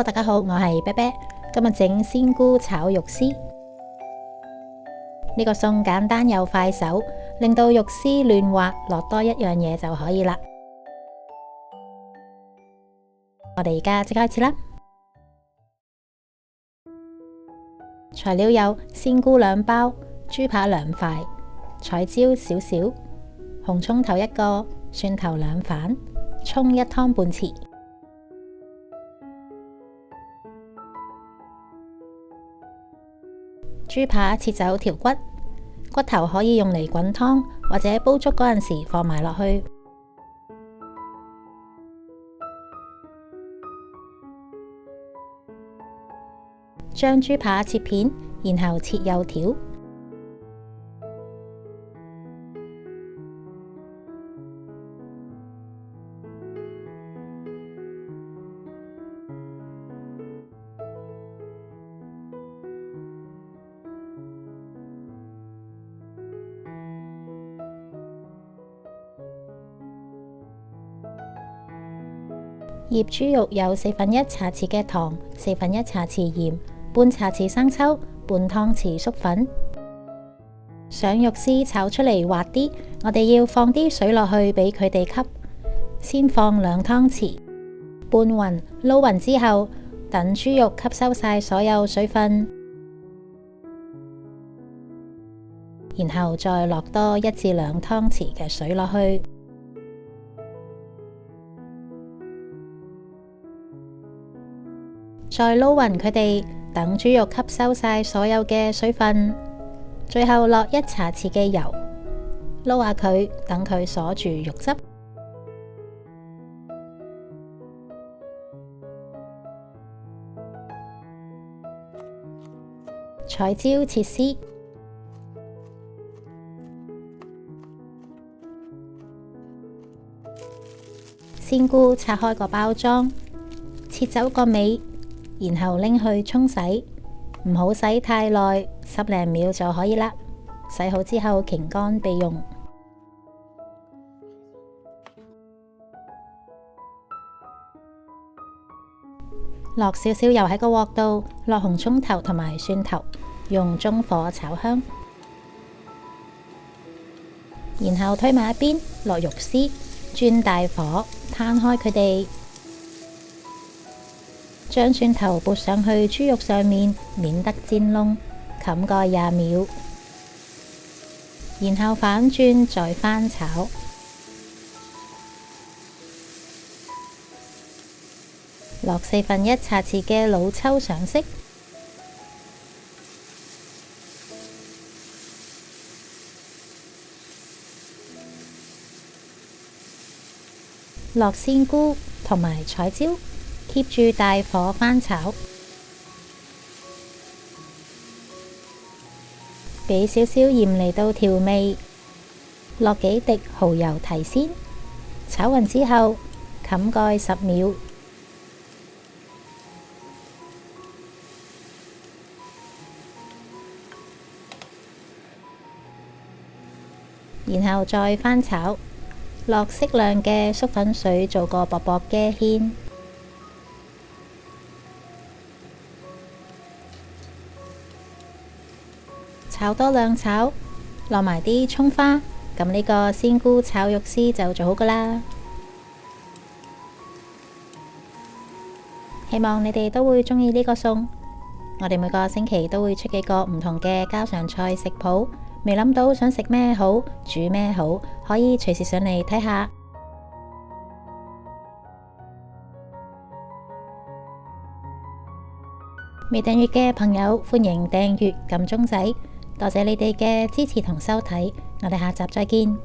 Hello， 大家好，我係啤啤，今日整鮮菇炒肉絲。呢個餸簡單又快手，令到肉絲嫩滑，落多一樣嘢就可以啦。我哋而家即刻開始啦。材料有鮮菇2包、豬扒2塊、彩椒少少、紅蔥頭1個、蒜頭2瓣、蔥1湯半匙。豬扒切走條骨，骨頭可以用嚟滾湯，或者煲粥嗰陣時放埋落去。將豬扒切片，然後切幼條。醃豬肉有1/4茶匙嘅糖、1/4茶匙鹽、半茶匙生抽、半湯匙粟粉。想肉絲炒出嚟滑啲，我哋要放啲水落去俾佢哋吸。先放2湯匙，拌勻撈勻之後，等豬肉吸收晒所有水分，然後再落多1至2湯匙嘅水落去。再撈勻佢哋，等豬肉吸收晒所有嘅水分，最後落1茶匙嘅油，撈下佢，等佢鎖住肉汁。彩椒切絲，鮮菇拆開個包裝，切走個尾。然後拎去沖洗，唔好洗太耐，10零秒就可以啦。洗好之後擎乾備用。落少少油喺個鑊度，落紅蔥頭同埋蒜頭，用中火炒香。然後推埋一邊，落肉絲，轉大火攤開佢哋。將蒜頭撥上去豬肉上面，免得煎燶，冚蓋20秒，然後反轉再翻炒。落1/4茶匙嘅老抽上色，落鮮菇同埋彩椒。keep 住大火翻炒，俾少少鹽嚟到調味，落幾滴蠔油提鮮，炒勻之後冚蓋10秒，然後再翻炒，落適量嘅粟粉水做個薄薄嘅芡。炒多2炒，落埋啲蔥花，咁呢個鮮菇炒肉絲就做好噶啦。希望你哋都會鍾意呢個餸。我哋每個星期都會出幾個唔同嘅家常菜食譜，未諗到想食咩好，煮咩好，可以隨時上嚟睇下。未訂閱嘅朋友，歡迎訂閱撳鐘仔。多謝你哋嘅支持同收睇，我哋下集再見。